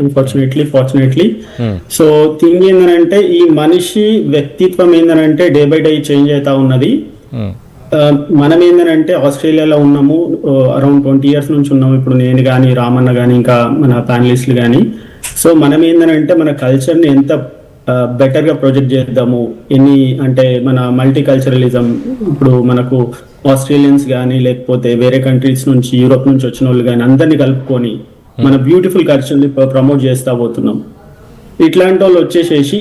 Unfortunately fortunately. So thing ఏంటంటే ఈ మనిషి వ్యక్తిత్వం ఏంటంటే డే బై డే చేంజ్ అవుతా ఉన్నది. మనం ఏంటంటే ఆస్ట్రేలియాలో ఉన్నాము, అరౌండ్ 20 years నుంచి ఉన్నాము. ఇప్పుడు నేను కానీ రామన్న కానీ ఇంకా మన ప్యానలిస్టులు కానీ. సో మనం ఏంటంటే మన కల్చర్ని ఎంత బెటర్గా ప్రొజెక్ట్ చేద్దాము, అంటే మన మల్టీ కల్చరలిజం. ఇప్పుడు మనకు ఆస్ట్రేలియన్స్ కానీ లేకపోతే వేరే కంట్రీస్ నుంచి యూరోప్ నుంచి వచ్చిన వాళ్ళు కానీ అందరినీ కలుపుకొని మన బ్యూటిఫుల్ కల్చర్ని ప్రమోట్ చేస్తా పోతున్నాం. ఇట్లాంటి వాళ్ళు వచ్చేసేసి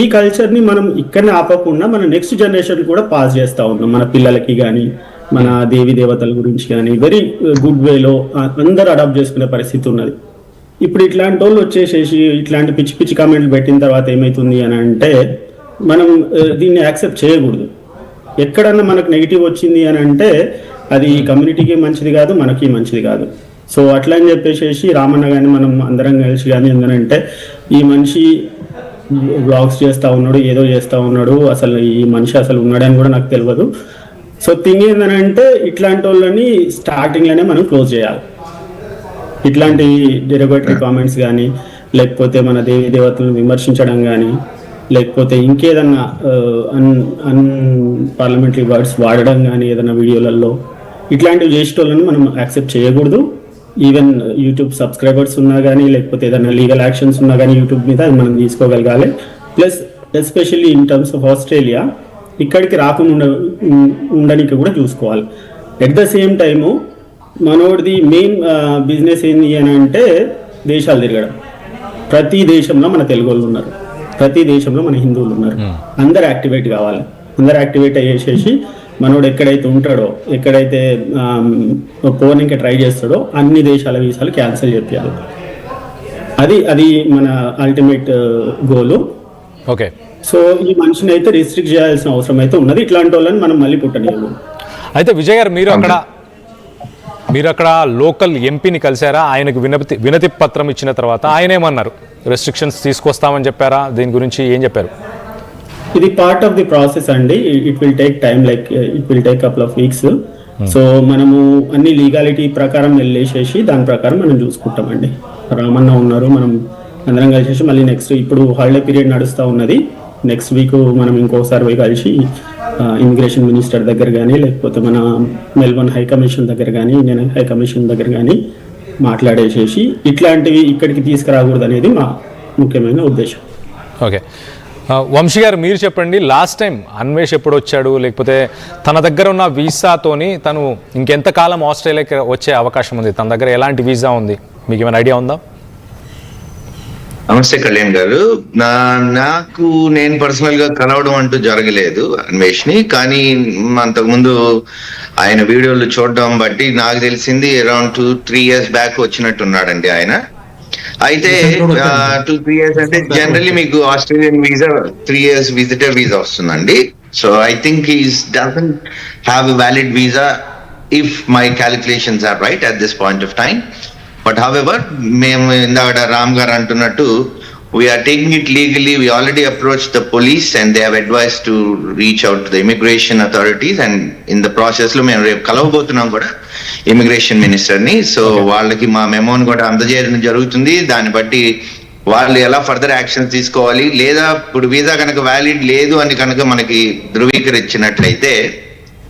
ఈ కల్చర్ని మనం ఇక్కడనే ఆపకుండా మన నెక్స్ట్ జనరేషన్ కూడా పాస్ చేస్తూ ఉన్నాం. మన పిల్లలకి కానీ మన దేవి దేవతల గురించి కానీ వెరీ గుడ్ వేలో అందరూ అడాప్ట్ చేసుకునే పరిస్థితి ఉన్నది. ఇప్పుడు ఇట్లాంటి వాళ్ళు వచ్చేసేసి ఇట్లాంటి పిచ్చి పిచ్చి కామెంట్లు పెట్టిన తర్వాత ఏమవుతుంది అని అంటే మనం దీన్ని యాక్సెప్ట్ చేయకూడదు. ఎక్కడన్నా మనకు నెగిటివ్ వచ్చింది అని అంటే అది కమ్యూనిటీకి మంచిది కాదు, మనకి మంచిది కాదు. సో అట్లా అని చెప్పేసి రామన్న కానీ మనం అందరం కలిసి కానీ ఏంటంటే ఈ మనిషి బ్లాగ్స్ చేస్తూ ఉన్నాడు, ఏదో చేస్తూ ఉన్నాడు, అసలు ఈ మనిషి అసలు ఉన్నాడని కూడా నాకు తెలియదు. సో థింగ్ ఏంటంటే ఇట్లాంటి వాళ్ళని స్టార్టింగ్లోనే మనం క్లోజ్ చేయాలి. ఇట్లాంటి డెరివేటరీ కామెంట్స్ కానీ లేకపోతే మన దేవి దేవతలను విమర్శించడం కానీ లేకపోతే ఇంకేదన్నా పార్లమెంటరీ వర్డ్స్ వాడడం కానీ ఏదైనా వీడియోలలో ఇట్లాంటివి చేసేటోళ్ళని మనం యాక్సెప్ట్ చేయకూడదు. ఈవెన్ యూట్యూబ్ సబ్స్క్రైబర్స్ ఉన్నా కానీ లేకపోతే ఏదైనా లీగల్ యాక్షన్స్ ఉన్నా కానీ యూట్యూబ్ మీద అది మనం తీసుకోగలగాలి. Plus especially in terms of Australia ఇక్కడికి రాకుండా ఉండడానికి కూడా చూసుకోవాలి. ఎట్ ద సేమ్ టైము మనోడిది మెయిన్ బిజినెస్ ఏంటి అని అంటే దేశాలు తిరగడం. ప్రతి దేశంలో మన తెలుగు వాళ్ళు ఉన్నారు, ప్రతి దేశంలో మన హిందువులు ఉన్నారు. అందరు యాక్టివేట్ కావాలి. అందరు యాక్టివేట్ అయ్యేసేసి మనోడు ఎక్కడైతే ఉంటాడో, ఎక్కడైతే పోనీకి ట్రై చేస్తాడో అన్ని దేశాల వీసాలు క్యాన్సిల్ చేయాలి. అది మన అల్టిమేట్ గోలు. ఓకే. సో ఈ మనిషిని అయితే రిస్ట్రిక్ట్ చేయాల్సిన అవసరం అయితే ఉన్నది. ఇట్లాంటి వాళ్ళని మనం మళ్ళీ పుట్టనివ్వము. అయితే విజయ్ గారు మీరు అక్కడ లోకల్ ఎంపీని కలిసారా? ఆయనకు వినతి పత్రం ఇచ్చిన తర్వాత ఆయన ఏమన్నారు? రెస్ట్రిక్షన్స్ తీసుకొస్తామని చెప్పారా? దీని గురించి ఏం చెప్పారు? ఇది పార్ట్ ఆఫ్ ది ప్రాసెస్ అండి. It will take time, like it will take couple of weeks. So మనము అన్ని లీగాలిటీ ప్రకారం వెళ్ళేసేసి దాని ప్రకారం మనం చూసుకుంటామండి. రామన్న ఉన్నారు, మనం అందరం కలిసేసి మళ్ళీ నెక్స్ట్ ఇప్పుడు హాలిడే పీరియడ్ నడుస్తూ ఉన్నది. నెక్స్ట్ వీక్ మనం ఇంకోసారి పోయి కలిసి ఇమిగ్రేషన్ మినిస్టర్ దగ్గర కానీ లేకపోతే మన మెల్బోర్న్ హై కమిషన్ దగ్గర కానీ ఇండియన్ హై కమిషన్ దగ్గర కానీ మాట్లాడేసేసి ఇట్లాంటివి ఇక్కడికి తీసుకురాకూడదు అనేది మా ముఖ్యమైన ఉద్దేశం. ఓకే. వంశీ గారు మీరు చెప్పండి, లాస్ట్ టైం అన్వేష్ ఎప్పుడు వచ్చాడు, లేకపోతే తన దగ్గర ఉన్న వీసాతోని తను ఇంకెంతకాలం ఆస్ట్రేలియాకి వచ్చే అవకాశం ఉంది? తన దగ్గర ఎలాంటి వీసా ఉంది, మీకు ఏమైనా ఐడియా ఉందా? నమస్తే కళ్యాణ్ గారు. నాకు నేను పర్సనల్ గా కలవడం అంటూ జరగలేదు అన్వేష్ని, కానీ అంతకుముందు ఆయన వీడియోలు చూడడం బట్టి నాకు తెలిసింది అరౌండ్ 2-3 years బ్యాక్ వచ్చినట్టున్నాడండి ఆయన. అయితే 2-3 years అంటే జనరల్లీ మీకు Australian visa 3 years visitor visa వస్తుందండి. So I think he's doesn't have a valid visa if my calculations are right at this point of time. But however మేము ఇందాక రామ్ గారు అంటున్నట్టు we are taking it legally. We already approach the police and they have advise to reach out the immigration authorities. And in the process లో మేము రేపు కలవబోతున్నాం కూడా immigration minister ని. So వాళ్ళకి మా మెమోని కూడా అందజేయడం జరుగుతుంది. దాన్ని బట్టి వాళ్ళు ఎలా ఫర్దర్ యాక్షన్ తీసుకోవాలి, లేదా ఇప్పుడు వీసా కనుక వ్యాలిడ్ లేదు అని కనుక మనకి ధృవీకరించినట్లయితే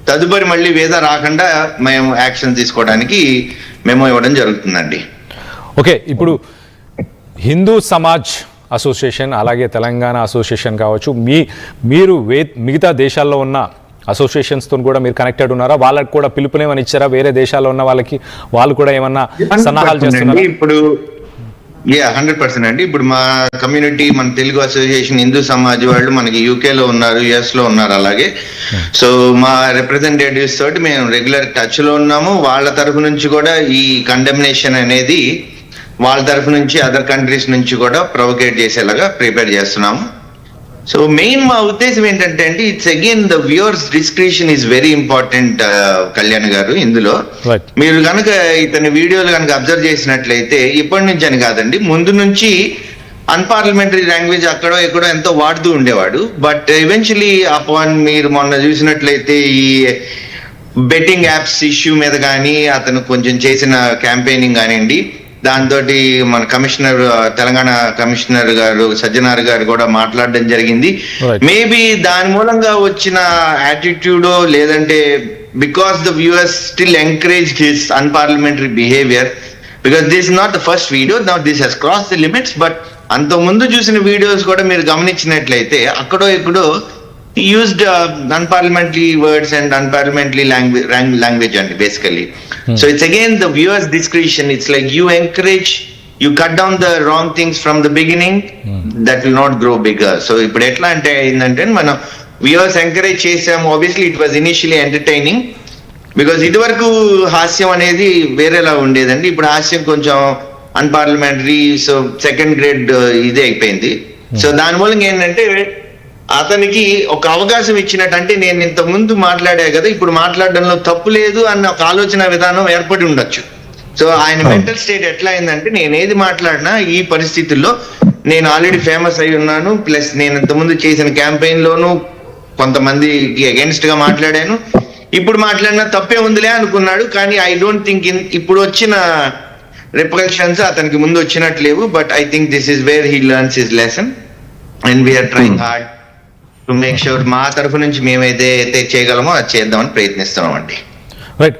తదుపరి మళ్ళీ వీసా రాకుండా మేము యాక్షన్ తీసుకోవడానికి మెమో ఇవ్వడం జరుగుతుందండి. ఓకే. ఇప్పుడు హిందూ సమాజ్ అసోసియేషన్ అలాగే తెలంగాణ అసోసియేషన్ కావచ్చు, మీరు మిగతా దేశాల్లో ఉన్న అసోసియేషన్స్తో కూడా మీరు కనెక్టెడ్ ఉన్నారా? వాళ్ళకి కూడా పిలుపునేమని ఇచ్చారా? వేరే దేశాల్లో ఉన్న వాళ్ళకి వాళ్ళు కూడా ఏమన్నా సన్నాహాలు చేస్తున్నారా? ఇప్పుడు 100% అండి. ఇప్పుడు మా కమ్యూనిటీ, మన తెలుగు అసోసియేషన్ హిందూ సమాజ్ వాళ్ళు మనకి యూకేలో ఉన్నారు, యుఎస్ లో ఉన్నారు. అలాగే సో మా రిప్రజెంటేటివ్స్ తోటి మేము రెగ్యులర్ టచ్ లో ఉన్నాము. వాళ్ళ తరఫు నుంచి కూడా ఈ కండెమ్నేషన్ అనేది వాళ్ళ తరఫు నుంచి అదర్ కంట్రీస్ నుంచి కూడా ప్రొవోకేట్ చేసేలాగా ప్రిపేర్ చేస్తున్నాము. సో మెయిన్ మా ఉద్దేశం ఏంటంటే అండి, it's again the viewers description is very important Kalyan గారు. ఇందులో మీరు కనుక ఇతని వీడియోలు కనుక అబ్జర్వ్ చేసినట్లయితే ఇప్పటి నుంచి అని కాదండి, ముందు నుంచి అన్పార్లమెంటరీ లాంగ్వేజ్ అక్కడో ఎక్కడో ఎంతో వాడుతూ ఉండేవాడు. బట్ ఈవెన్చువలీ అపాన్ మీరు మొన్న చూసినట్లయితే ఈ బెట్టింగ్ యాప్స్ ఇష్యూ మీద కానీ అతను కొంచెం చేసిన క్యాంపెయినింగ్ కానివ్వండి, దాంతో మన కమిషనర్, తెలంగాణ కమిషనర్ గారు సజ్జనార్ గారు కూడా మాట్లాడడం జరిగింది. Right. మేబీ దాని మూలంగా వచ్చిన యాటిట్యూడో లేదంటే because the viewers still encourage his unparliamentary behaviour, because this is not the first video, now this he's cross the limits. But అంత ముందు చూసిన వీడియోస్ కూడా మీరు గమనించినట్లయితే అక్కడో ఇక్కడో used unparliamentary words and unparliamentary language అండి basically. So it's again the viewers discretion. It's like you encourage, you cut down the wrong things from the beginning, that will not grow bigger. So ఇప్పుడు ఎట్లా అంటే ఏంటంటే మనం viewers encourage చేసాము. Obviously it was initially entertaining, because ఇదివరకు హాస్యం అనేది వేరేలా ఉండేదండి. ఇప్పుడు హాస్యం కొంచెం అన్పార్లమెంటరీ, సో సెకండ్ గ్రేడ్ ఇదే అయిపోయింది. సో దాని మూలంగా ఏంటంటే అతనికి ఒక అవకాశం ఇచ్చినట్టు, అంటే నేను ఇంత ముందు మాట్లాడా కదా, ఇప్పుడు మాట్లాడడంలో తప్పు లేదు అన్న ఒక ఆలోచన విధానం ఏర్పడి ఉండొచ్చు. సో ఆయన మెంటల్ స్టేట్ ఎట్లా అయిందంటే, నేను ఏది మాట్లాడినా ఈ పరిస్థితుల్లో నేను ఆల్రెడీ ఫేమస్ అయి ఉన్నాను, ప్లస్ నేను ఇంత ముందు చేసిన క్యాంపెయిన్ లోను కొంతమందికి అగేన్స్ట్ గా మాట్లాడాను, ఇప్పుడు మాట్లాడినా తప్పే ఉందిలే అనుకున్నాడు. కానీ ఐ డోంట్ థింక్ ఇప్పుడు వచ్చిన రిపల్షన్స్ అతనికి ముందు వచ్చినట్టు లేవు. But I think this is where he learns his lesson and we are trying hard to make sure మా తరఫు నుంచి మేమైతే చేయగలమో అది చేద్దామని ప్రయత్నిస్తున్నాం అండి. రైట్.